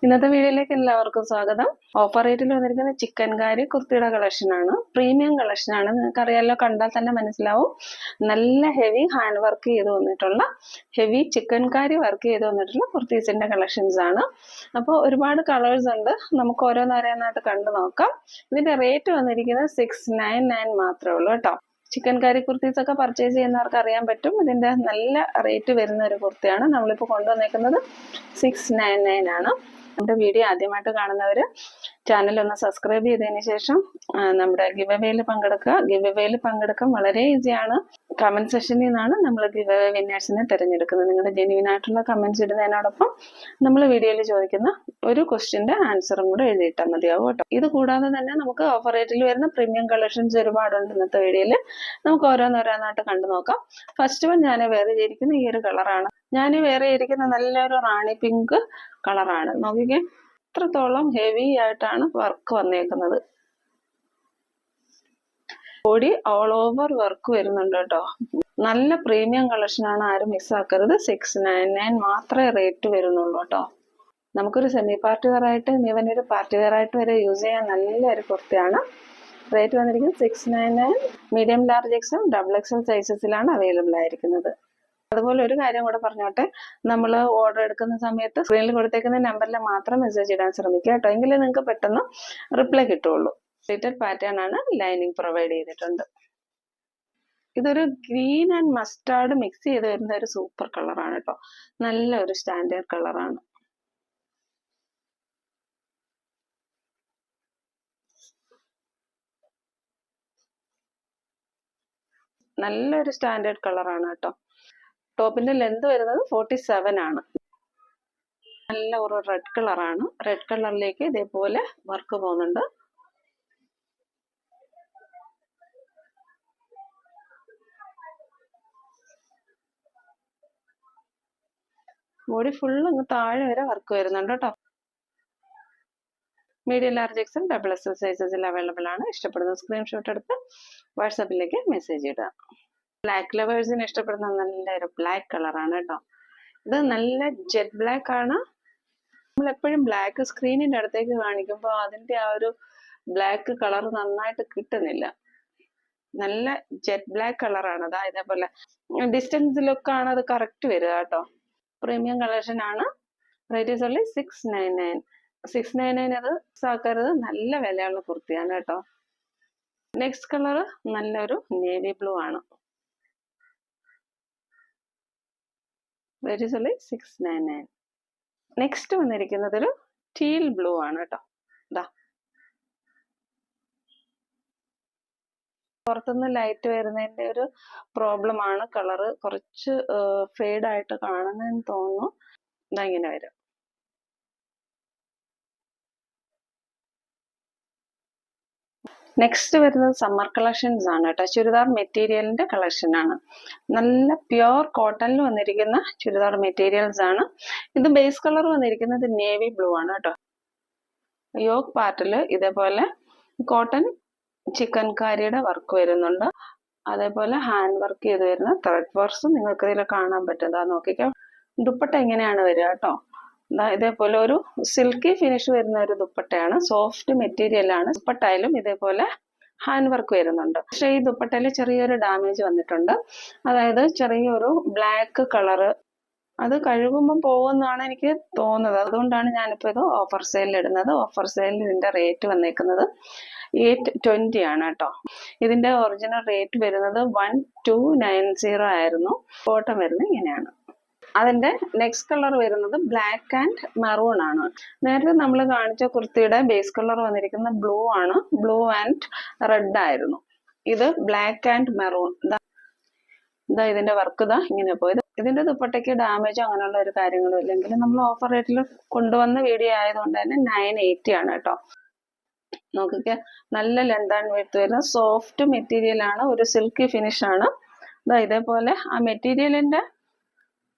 ഇന്നത്തെ വീഡിയോയിലേക്ക് എല്ലാവർക്കും സ്വാഗതം. ഓഫർ റേറ്റിൽ വന്നിരിക്കുന്ന ചിക്കൻകാരി കുർത്തിയുടെ കളക്ഷനാണ്. പ്രീമിയം കളക്ഷനാണ്. നിങ്ങൾക്ക് അറിയാലോ, കണ്ടാൽ തന്നെ മനസ്സിലാവും. നല്ല ഹെവി ഹാൻഡ് വർക്ക് ചെയ്ത് വന്നിട്ടുള്ള ഹെവി ചിക്കൻകാരി വർക്ക് ചെയ്ത് വന്നിട്ടുള്ള കുർത്തീസിന്റെ കളക്ഷൻസ് ആണ്. അപ്പോൾ ഒരുപാട് കളേഴ്സ് ഉണ്ട്. നമുക്ക് ഓരോന്നോരോന്നായിട്ട് കണ്ടു നോക്കാം. ഇതിന്റെ റേറ്റ് വന്നിരിക്കുന്നത് 699 മാത്രമേ ഉള്ളൂ കേട്ടോ. ചിക്കൻകാരി കുർത്തീസ് ഒക്കെ പർച്ചേസ് ചെയ്യുന്നവർക്ക് അറിയാൻ പറ്റും. ഇതിന്റെ നല്ല റേറ്റ് വരുന്ന ഒരു കുർത്തിയാണ്. നമ്മളിപ്പോൾ കൊണ്ടുവന്നേക്കുന്നത് 699 ആണ്. നമ്മുടെ വീഡിയോ ആദ്യമായിട്ട് കാണുന്നവർ ചാനൽ ഒന്ന് സബ്സ്ക്രൈബ് ചെയ്തതിന് ശേഷം നമ്മുടെ ഗിവ് അവേയിൽ പങ്കെടുക്കുക. ഗിവ് അവേയിൽ പങ്കെടുക്കാൻ വളരെ ഈസിയാണ്. കമന്റ് സെക്ഷനിൽ നിന്നാണ് നമ്മൾ ഗിവ് അവേ വിന്നേഴ്സിനെ തിരഞ്ഞെടുക്കുന്നത്. നിങ്ങളുടെ ജെന്യുവൻ ആയിട്ടുള്ള കമന്റ്സ് ഇടുന്നതിനോടൊപ്പം നമ്മൾ വീഡിയോയിൽ ചോദിക്കുന്ന ഒരു ക്വസ്റ്റ്യന്റെ ആൻസറും കൂടെ എഴുതിയിട്ടാൽ മതിയാവും കേട്ടോ. ഇത് കൂടാതെ തന്നെ നമുക്ക് ഓഫർ റേറ്റിൽ വരുന്ന പ്രീമിയം കളക്ഷൻസ് ഒരുപാടുണ്ട്. ഇന്നത്തെ വീഡിയോയിൽ നമുക്ക് ഓരോന്നോരോന്നായിട്ട് കണ്ടു നോക്കാം. ഫസ്റ്റ് വൺ ഞാൻ വേറെ ചെയ്തിരിക്കുന്ന ഈ ഒരു കളറാണ്. ഞാൻ വേറെ ചെയ്തിരിക്കുന്ന നല്ലൊരു റാണി പിങ്ക് കളറാണ്. നോക്കിക്കേ, ഇത്രത്തോളം ഹെവി ആയിട്ടാണ് വർക്ക് വന്നേക്കുന്നത്. ബോഡി ഓൾ ഓവർ വർക്ക് വരുന്നുണ്ട് കേട്ടോ. നല്ല പ്രീമിയം കളക്ഷനാണ്, ആരും മിസ്സാക്കരുത്. 699 മാത്രമേ റേറ്റ് വരുന്നുള്ളൂ കേട്ടോ. നമുക്കൊരു സെമി പാർട്ടി വെയർ ആയിട്ട് ഈവൻ ഒരു പാർട്ടി വെയർ ആയിട്ട് വരെ യൂസ് ചെയ്യാൻ നല്ലൊരു കുർത്തിയാണ്. റേറ്റ് വന്നിരിക്കുന്നത് 699. Medium large XL double XL സൈസസിലാണ് അവൈലബിൾ ആയിരിക്കുന്നത്. അതുപോലെ ഒരു കാര്യം കൂടെ പറഞ്ഞോട്ടെ, നമ്മൾ ഓർഡർ എടുക്കുന്ന സമയത്ത് സ്ക്രീനിൽ കൊടുത്തേക്കുന്ന നമ്പറിൽ മാത്രം മെസ്സേജ് ഇടാൻ ശ്രമിക്കുക കേട്ടോ. എങ്കിലേ നിങ്ങൾക്ക് പെട്ടെന്ന് റിപ്ലൈ കിട്ടുള്ളൂ. പ്ലേറ്റഡ് പാറ്റേൺ ആണ്, ലൈനിങ് പ്രൊവൈഡ് ചെയ്തിട്ടുണ്ട്. ഇതൊരു ഗ്രീൻ ആൻഡ് മസ്റ്റാർഡ് മിക്സ് ചെയ്ത് വരുന്ന ഒരു സൂപ്പർ കളറാണ് കേട്ടോ. നല്ല ഒരു സ്റ്റാൻഡേർഡ് കളറാണ്. നല്ലൊരു സ്റ്റാൻഡേർഡ് കളറാണ് കേട്ടോ. ടോപ്പിന്റെ ലെന്ത് വരുന്നത് 47 ആണ്. നല്ല ഒരു റെഡ് കളറാണ്. റെഡ് കളറിലേക്ക് ഇതേപോലെ വർക്ക് പോകുന്നുണ്ട്. ബോഡി ഫുള്ള് അങ്ങ് താഴെ വരെ വർക്ക് വരുന്നുണ്ട് കേട്ടോ. Medium large XL double XL സൈസസിൽ അവൈലബിൾ ആണ്. ഇഷ്ടപ്പെടുന്ന സ്ക്രീൻഷോട്ട് എടുത്ത് വാട്സാപ്പിലേക്ക് മെസ്സേജ് ഇടുക. ബ്ലാക്ക് ലവേഴ്സിന് ഇഷ്ടപ്പെടുന്ന നല്ലൊരു ബ്ലാക്ക് കളറാണ് കേട്ടോ. ഇത് നല്ല ജെറ്റ് ബ്ലാക്ക് ആണ്. നമ്മൾ എപ്പോഴും ബ്ലാക്ക് സ്ക്രീനിന്റെ അടുത്തേക്ക് കാണിക്കുമ്പോൾ അതിന്റെ ആ ഒരു ബ്ലാക്ക് കളർ നന്നായിട്ട് കിട്ടുന്നില്ല. നല്ല ജെറ്റ് ബ്ലാക്ക് കളറാണ്. അതാ ഇതേപോലെ ഡിസ്റ്റൻസിലൊക്കെയാണ് അത് കറക്റ്റ് വരിക കേട്ടോ. പ്രീമിയം കളക്ഷൻ ആണ്. Rate is only 699. 699 അത് ആക്കരുത്, നല്ല വിലയുള്ള കുർത്തിയാണ് കേട്ടോ. നെക്സ്റ്റ് കളർ നല്ലൊരു നേവി ബ്ലൂ ആണ്. Rate is only 699. നെക്സ്റ്റ് വന്നിരിക്കുന്നത് ഒരു ടീൽ ബ്ലൂ ആണ് കേട്ടോ. ഇതാ പുറത്തുനിന്ന് ലൈറ്റ് വരുന്നതിന്റെ ഒരു പ്രോബ്ലം ആണ്. കളറ് കുറച്ച് ഫെയ്ഡ് ആയിട്ട് കാണുന്നതെന്ന് തോന്നുന്നു. ഇതാ ഇങ്ങനെ വരും. നെക്സ്റ്റ് വരുന്നത് സമ്മർ കളക്ഷൻസ് ആണ് കേട്ടോ. ചുരിദാർ മെറ്റീരിയലിന്റെ കളക്ഷൻ ആണ്. നല്ല പ്യുവർ കോട്ടണിൽ വന്നിരിക്കുന്ന ചുരിദാർ മെറ്റീരിയൽസ് ആണ്. ഇത് ബേസ് കളർ വന്നിരിക്കുന്നത് നേവി ബ്ലൂ ആണ് കേട്ടോ. യോക്ക് പാർട്ടില് ഇതേപോലെ കോട്ടൺ ചിക്കൻ കാരിയുടെ വർക്ക് വരുന്നുണ്ട്. അതേപോലെ ഹാൻഡ് വർക്ക് ചെയ്ത് വരുന്ന ത്രെഡ് വർക്ക്സും നിങ്ങൾക്ക് ഇതിൽ കാണാൻ പറ്റും. നോക്കിക്കാം, ദുപ്പട്ട ഇങ്ങനെയാണ് വരിക കേട്ടോ. ഇതേപോലെ ഒരു സിൽക്കി ഫിനിഷ് വരുന്ന ഒരു ദുപ്പട്ടയാണ്. സോഫ്റ്റ് മെറ്റീരിയൽ ആണ്. ദുപ്പട്ടയിലും ഇതേപോലെ ഹാൻഡ് വർക്ക് വരുന്നുണ്ട്. പക്ഷെ ഈ ദുപ്പട്ടയിൽ ചെറിയൊരു ഡാമേജ് വന്നിട്ടുണ്ട്. അതായത് ചെറിയൊരു ബ്ലാക്ക് കളറ് അത് കഴുകുമ്പോൾ പോകുമെന്നാണ് എനിക്ക് തോന്നുന്നത്. അതുകൊണ്ടാണ് ഞാനിപ്പോൾ ഇത് ഓഫർ സെയിലിൽ ഇടുന്നത്. ഓഫർ സെയിലിൽ ഇതിന്റെ റേറ്റ് വന്നേക്കുന്നത് 820 ആണ് കേട്ടോ. ഇതിന്റെ ഒറിജിനൽ റേറ്റ് വരുന്നത് 1290 ആയിരുന്നു. ബോട്ടം വരുന്നത് ഇങ്ങനെയാണ്. അതിന്റെ നെക്സ്റ്റ് കളർ വരുന്നത് ബ്ലാക്ക് ആൻഡ് മെറൂൺ ആണ്. നേരത്തെ നമ്മൾ കാണിച്ച കുർത്തിയുടെ ബേസ് കളർ വന്നിരിക്കുന്ന ബ്ലൂ ആണ്. ബ്ലൂ ആൻഡ് റെഡ് ആയിരുന്നു. ഇത് ബ്ലാക്ക് ആൻഡ് മെറൂൺ. ഇതാ ഇതിന്റെ വർക്ക് ഇതാ ഇങ്ങനെ പോയത്. ഇതിന്റെ ദുപ്പട്ടയ്ക്ക് ഡാമേജോ അങ്ങനെയുള്ള ഒരു കാര്യങ്ങളും ഇല്ലെങ്കിൽ നമ്മൾ ഓഫർ റേറ്റിൽ കൊണ്ടുവന്ന വീഡിയോ ആയതുകൊണ്ട് തന്നെ 980 ആണ് കേട്ടോ. നോക്കിക്ക, നല്ല ലെന്ത് ആൻഡ് വിഡ്ത്ത് വരുന്ന സോഫ്റ്റ് മെറ്റീരിയൽ ആണ്. ഒരു സിൽക്കി ഫിനിഷ് ആണ്. ഇതേപോലെ ആ മെറ്റീരിയലിന്റെ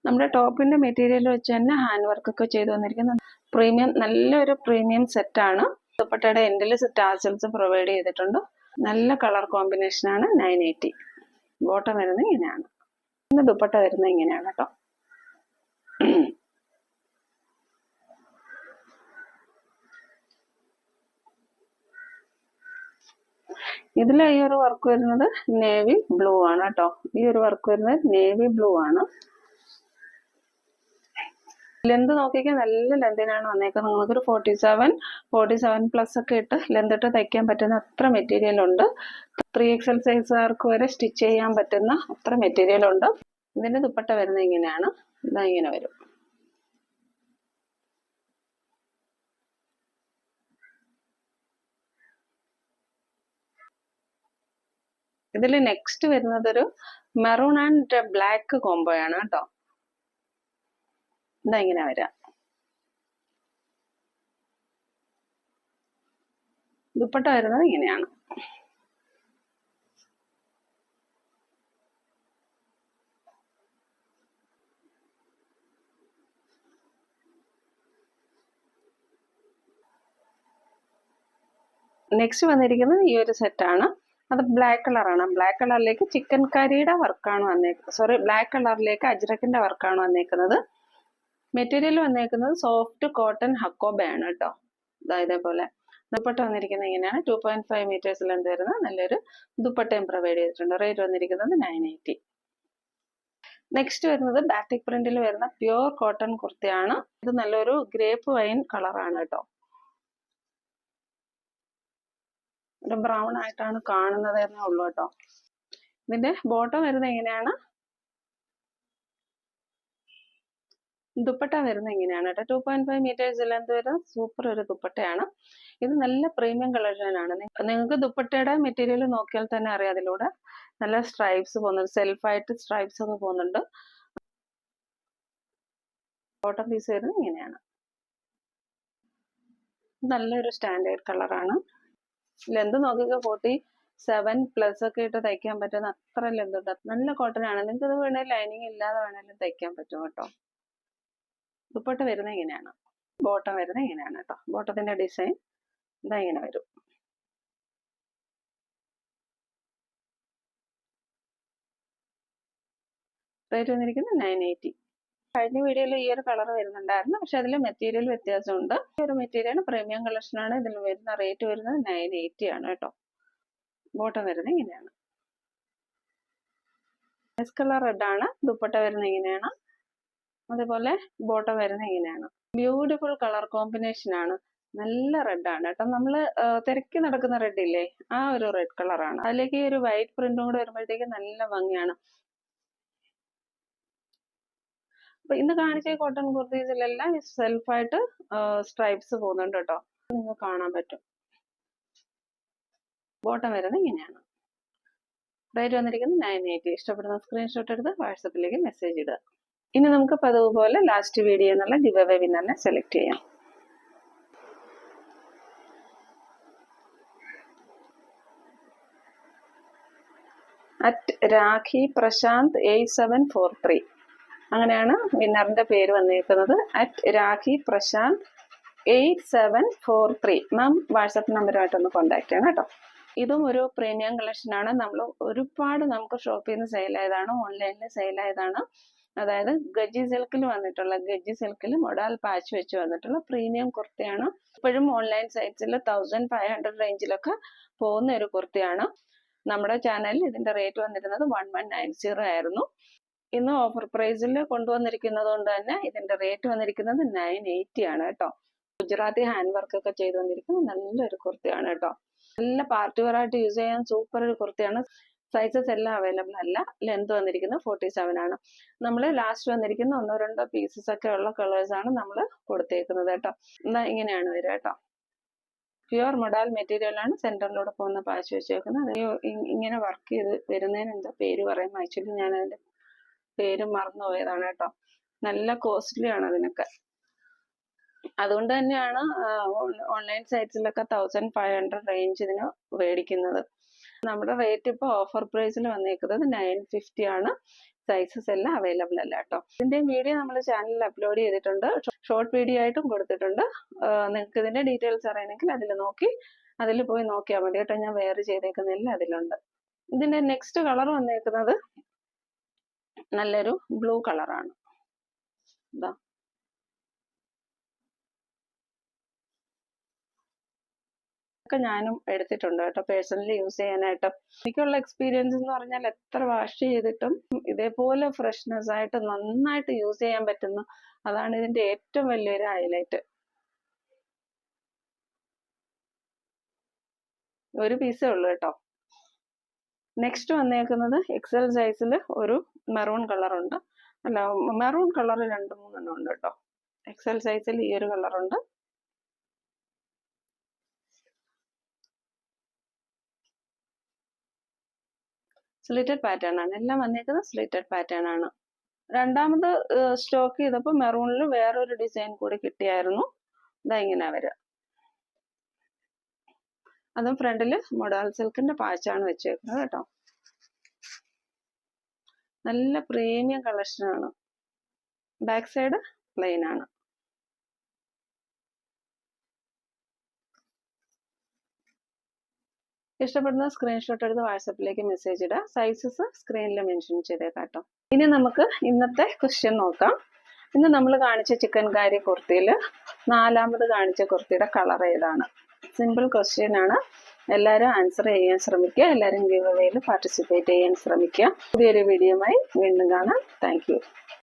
നമ്മുടെ ടോപ്പിന്റെ മെറ്റീരിയൽ വെച്ച് തന്നെ ഹാൻഡ് വർക്ക് ഒക്കെ ചെയ്ത് വന്നിരിക്കുന്ന പ്രീമിയം നല്ലൊരു പ്രീമിയം സെറ്റ് ആണ്. ദുപ്പട്ടയുടെ എൻഡിൽ ടാസൽസ് പ്രൊവൈഡ് ചെയ്തിട്ടുണ്ട്. നല്ല കളർ കോമ്പിനേഷൻ ആണ്. 980. ബോട്ടം വരുന്നത് ഇങ്ങനെയാണ്. പിന്നെ ദുപ്പട്ട വരുന്നത് ഇങ്ങനെയാണ് കേട്ടോ. ഇതിൽ ഈ ഒരു വർക്ക് വരുന്നത് നേവി ബ്ലൂ ആണ് കേട്ടോ. ഈ ഒരു വർക്ക് വരുന്നത് നേവി ബ്ലൂ ആണ്. ലെന്ത് നോക്കിക്കാൻ നല്ല ലെന്തിനാണ് വന്നേക്കുന്നത്. നമുക്കൊരു 47 പ്ലസ് ഒക്കെ ഇട്ട് ലെന്ത് ഇട്ട് തയ്ക്കാൻ പറ്റുന്ന അത്ര മെറ്റീരിയൽ ഉണ്ട്. 3XL സൈസുകാർക്ക് വരെ സ്റ്റിച്ച് ചെയ്യാൻ പറ്റുന്ന അത്ര മെറ്റീരിയൽ ഉണ്ട്. ഇതിന്റെ ദുപ്പട്ട വരുന്നത് ഇങ്ങനെയാണ്. ഇതാ ഇങ്ങനെ വരും. ഇതിൽ നെക്സ്റ്റ് വരുന്നത് ഒരു മെറൂൺ ആൻഡ് ബ്ലാക്ക് കോംബോ ആണ് കേട്ടോ. ഇതാ ഇങ്ങനെ വരാം. ദുപ്പട്ട വരുന്നത് ഇങ്ങനെയാണ്. നെക്സ്റ്റ് വന്നിരിക്കുന്നത് ഈ ഒരു സെറ്റാണ്. അത് ബ്ലാക്ക് കളറാണ്. ബ്ലാക്ക് കളറിലേക്ക് ചിക്കൻ കറിയുടെ വർക്കാണ് വന്നേക്കുന്നത്. ബ്ലാക്ക് കളറിലേക്ക് അജ്രക്കിന്റെ വർക്കാണ് വന്നേക്കുന്നത്. മെറ്റീരിയൽ വന്നേക്കുന്നത് സോഫ്റ്റ് കോട്ടൺ ഹക്കോബയാണ് കേട്ടോ. ഇതേപോലെ ദുപ്പട്ട വന്നിരിക്കുന്നത് ഇങ്ങനെയാണ്. 2.5 മീറ്റേഴ്സ് ലെന്ത് വരുന്ന നല്ലൊരു ദുപ്പട്ടയും പ്രൊവൈഡ് ചെയ്തിട്ടുണ്ട്. റേറ്റ് വന്നിരിക്കുന്നത് 980. നെക്സ്റ്റ് വരുന്നത് ബാറ്റിക് പ്രിന്റിൽ വരുന്ന പ്യൂർ കോട്ടൺ കുർത്തിയാണ്. ഇത് നല്ലൊരു ഗ്രേപ്പ് വൈൻ കളറാണ് കേട്ടോ. ഒരു ബ്രൗൺ ആയിട്ടാണ് കാണുന്നത് എന്നേ ഉള്ളൂ കേട്ടോ. ഇതിന്റെ ബോട്ടം വരുന്നത് എങ്ങനെയാണ്, ദുപ്പട്ട വരുന്നത് എങ്ങനെയാണ് കേട്ടോ. 2.5 മീറ്റേഴ്സ് ലെന്ത് വരുന്ന സൂപ്പർ ഒരു ദുപ്പട്ടയാണ്. ഇത് നല്ല പ്രീമിയം കളക്ഷനാണ്. നിങ്ങൾക്ക് ദുപ്പട്ടയുടെ മെറ്റീരിയൽ നോക്കിയാൽ തന്നെ അറിയാം. അതിലൂടെ നല്ല സ്ട്രൈപ്സ് പോകുന്നുണ്ട്, സെൽഫായിട്ട് സ്ട്രൈപ്സ് ഒക്കെ പോകുന്നുണ്ട്. ബോട്ടം പീസ് വരുന്നത് ഇങ്ങനെയാണ്. നല്ലൊരു സ്റ്റാൻഡേർഡ് കളറാണ്. ലെന്ത് നോക്കിയൊക്കെ 47+ ഒക്കെ ഇട്ട് തയ്ക്കാൻ പറ്റുന്ന അത്ര ലെന്ത് ഉണ്ട്. നല്ല കോട്ടൺ ആണ്. നിങ്ങൾക്ക് ഇത് വേണേൽ ലൈനിങ് ഇല്ലാതെ വേണേലും തയ്ക്കാൻ പറ്റും കേട്ടോ. ദുപ്പട്ട വരുന്നത് ഇങ്ങനെയാണ്. ബോട്ടം വരുന്നത് ഇങ്ങനെയാണ് കേട്ടോ. ബോട്ടത്തിന്റെ ഡിസൈൻ ഇതാ ഇങ്ങനെ വരും. റേറ്റ് വന്നിരിക്കുന്നത് 980. കഴിഞ്ഞ വീഡിയോയിൽ ഈ ഒരു കളർ വരുന്നുണ്ടായിരുന്നു, പക്ഷെ അതിൽ മെറ്റീരിയൽ വ്യത്യാസമുണ്ട്. ഈ ഒരു മെറ്റീരിയൽ പ്രീമിയം കളക്ഷൻ ആണ്. ഇതിൽ വരുന്ന റേറ്റ് വരുന്നത് 980 ആണ് കേട്ടോ. ബോട്ടം വരുന്നത് ഇങ്ങനെയാണ്. ബേസ് കളർ റെഡ് ആണ്. ദുപ്പട്ട വരുന്നത് ഇങ്ങനെയാണ്. അതേപോലെ ബോട്ടം വരുന്നത് ഇങ്ങനെയാണ്. ബ്യൂട്ടിഫുൾ കളർ കോമ്പിനേഷൻ ആണ്. നല്ല റെഡ് ആണ് കേട്ടോ. നമ്മള് തിരക്കി നടക്കുന്ന റെഡ് ഇല്ലേ, ആ ഒരു റെഡ് കളറാണ്. അതിലേക്ക് ഈ ഒരു വൈറ്റ് പ്രിന്റും കൂടെ വരുമ്പോഴത്തേക്ക് നല്ല ഭംഗിയാണ്. അപ്പൊ ഇന്ന് കാണിച്ച കോട്ടൺ കുർത്തീസിലെല്ലാം സെൽഫായിട്ട് സ്ട്രൈപ്സ് പോകുന്നുണ്ട് കേട്ടോ. നിങ്ങൾക്ക് കാണാൻ പറ്റും. ബോട്ടം വരുന്നത് ഇങ്ങനെയാണ്. റേറ്റ് വന്നിരിക്കുന്നത് 980. ഇഷ്ടപ്പെടുന്ന സ്ക്രീൻഷോട്ട് എടുത്ത് വാട്സപ്പിലേക്ക് മെസ്സേജ് ഇടുക. ഇനി നമുക്ക് പതിവ് പോലെ ലാസ്റ്റ് വീഡിയോ എന്നുള്ള ഗിവ് അവേ വിന്നറിനെ സെലക്ട് ചെയ്യാം. @രാഖി പ്രശാന്ത് 8743 അങ്ങനെയാണ് വിന്നറിന്റെ പേര് വന്നിരിക്കുന്നത്. @രാഖി പ്രശാന്ത് 8743. മാം വാട്സപ്പ് നമ്പറുമായിട്ടൊന്ന് കോൺടാക്ട് ചെയ്യണം കേട്ടോ. ഇതും ഒരു പ്രീമിയം കളക്ഷൻ ആണ്. നമ്മൾ ഒരുപാട് നമുക്ക് ഷോപ്പിൽ നിന്ന് സെയിലായതാണ്, ഓൺലൈനിൽ സെയിലായതാണ്. അതായത് ഗജ്ജി സിൽക്കിൽ മൊഡാൽ പാച്ച് വെച്ച് വന്നിട്ടുള്ള പ്രീമിയം കുർത്തിയാണ്. ഇപ്പോഴും ഓൺലൈൻ സൈറ്റ്സിൽ 1500 റേഞ്ചിലൊക്കെ പോകുന്ന ഒരു കുർത്തിയാണ്. നമ്മുടെ ചാനലിൽ ഇതിന്റെ റേറ്റ് വന്നിരുന്നത് 1190 ആയിരുന്നു. ഇന്ന് ഓഫർ പ്രൈസിൽ കൊണ്ടുവന്നിരിക്കുന്നത് കൊണ്ട് തന്നെ ഇതിന്റെ റേറ്റ് വന്നിരിക്കുന്നത് 980 ആണ് കേട്ടോ. ഗുജറാത്തി ഹാൻഡ് വർക്ക് ഒക്കെ ചെയ്ത് വന്നിരിക്കുന്നത് നല്ലൊരു കുർത്തിയാണ് കേട്ടോ. നല്ല പാർട്ടി വെയർ ആയിട്ട് യൂസ് ചെയ്യാൻ സൂപ്പർ ഒരു കുർത്തിയാണ്. സൈസസ് എല്ലാം അവൈലബിൾ അല്ല. ലെന്ത് വന്നിരിക്കുന്നത് 47 ആണ്. നമ്മൾ ലാസ്റ്റ് വന്നിരിക്കുന്ന 1-2 പീസസ് ഒക്കെ ഉള്ള കളേഴ്സ് ആണ് നമ്മൾ കൊടുത്തേക്കുന്നത് കേട്ടോ. എന്നാ ഇങ്ങനെയാണ് വരിക കേട്ടോ. പ്യുവർ മൊഡാൽ മെറ്റീരിയൽ ആണ്. സെന്ററിലൂടെ പോകുന്ന പാച്ച് വെച്ചേക്കുന്നത്. ഇങ്ങനെ വർക്ക് ചെയ്ത് വരുന്നതിന് എന്താ പേര് പറയും, ആക്ച്വലി ഞാൻ അതിന്റെ പേര് മറന്നുപോയതാണ് കേട്ടോ. നല്ല കോസ്റ്റ്ലി ആണ് അതിനൊക്കെ. അതുകൊണ്ട് തന്നെയാണ് ഓൺലൈൻ സൈറ്റ്സിലൊക്കെ 1500 റേഞ്ച് ഇതിന് മേടിക്കുന്നത്. നമ്മുടെ റേറ്റ് ഇപ്പോൾ ഓഫർ പ്രൈസിൽ വന്നേക്കുന്നത് 950 ആണ്. സൈസസ് എല്ലാം അവൈലബിൾ അല്ല കേട്ടോ. ഇതിന്റെ വീഡിയോ നമ്മൾ ചാനലിൽ അപ്ലോഡ് ചെയ്തിട്ടുണ്ട്. ഷോർട്ട് വീഡിയോ ആയിട്ടും കൊടുത്തിട്ടുണ്ട്. നിങ്ങൾക്ക് ഇതിന്റെ ഡീറ്റെയിൽസ് അറിയണമെങ്കിൽ അതിൽ പോയി നോക്കിയാൽ മതി കേട്ടോ. ഞാൻ വേറെ ചെയ്തേക്കുന്നില്ല, അതിലുണ്ട്. ഇതിന്റെ നെക്സ്റ്റ് കളർ വന്നേക്കുന്നത് നല്ലൊരു ബ്ലൂ കളറാണ്. ഇതാ ഒക്കെ ഞാനും എടുത്തിട്ടുണ്ട് കേട്ടോ, പേഴ്സണലി യൂസ് ചെയ്യാനായിട്ട്. എനിക്കുള്ള എക്സ്പീരിയൻസ് എന്ന് പറഞ്ഞാൽ എത്ര വാഷ് ചെയ്തിട്ടും ഇതേപോലെ ഫ്രഷ്നെസ് ആയിട്ട് നന്നായിട്ട് യൂസ് ചെയ്യാൻ പറ്റുന്നു. അതാണ് ഇതിന്റെ ഏറ്റവും വലിയൊരു ഹൈലൈറ്റ്. ഒരു പീസേ ഉള്ളൂ കേട്ടോ. നെക്സ്റ്റ് വന്നേക്കുന്നത് എക്സൽ സൈസിൽ ഒരു മെറൂൺ കളറുണ്ട്. അല്ല, മെറൂൺ കളർ 2-3 ഉണ്ട് കേട്ടോ. എക്സൽ സൈസിൽ ഈ ഒരു കളറുണ്ട്. സ്ലിറ്റഡ് പാറ്റേൺ ആണ്, എല്ലാം വന്നേക്കുന്നത് സ്ലിറ്റഡ് പാറ്റേൺ ആണ്. രണ്ടാമത് സ്റ്റോക്ക് ചെയ്തപ്പോൾ മെറൂണിൽ വേറൊരു ഡിസൈൻ കൂടി കിട്ടിയായിരുന്നു. ഇതാ ഇങ്ങനെ വരിക. അതും ഫ്രണ്ടില് മൊഡാൾ സിൽക്കിന്റെ പാച്ചാണ് വെച്ചേക്കുന്നത് കേട്ടോ. നല്ല പ്രീമിയം കളക്ഷനാണ്. ബാക്ക് സൈഡ് പ്ലെയിൻ ആണ്. ഇഷ്ടപ്പെടുന്ന സ്ക്രീൻഷോട്ട് എടുത്ത് വാട്സപ്പിലേക്ക് മെസ്സേജ് ഇടുക. സൈസസ് സ്ക്രീനിൽ മെൻഷൻ ചെയ്തേക്കാട്ടോ. ഇനി നമുക്ക് ഇന്നത്തെ ക്വസ്റ്റ്യൻ നോക്കാം. ഇന്ന് നമ്മൾ കാണിച്ച ചിക്കൻകാരി കുർത്തിയിൽ 4ാമത് കാണിച്ച കുർത്തിയുടെ കളർ ഏതാണ്? സിമ്പിൾ ക്വസ്റ്റ്യൻ ആണ്. എല്ലാവരും ആൻസർ ചെയ്യാൻ ശ്രമിക്കുക. എല്ലാവരും ഗിവ് അവേയിൽ പാർട്ടിസിപ്പേറ്റ് ചെയ്യാൻ ശ്രമിക്കുക. പുതിയൊരു വീഡിയോയുമായി വീണ്ടും കാണാം. Thank you.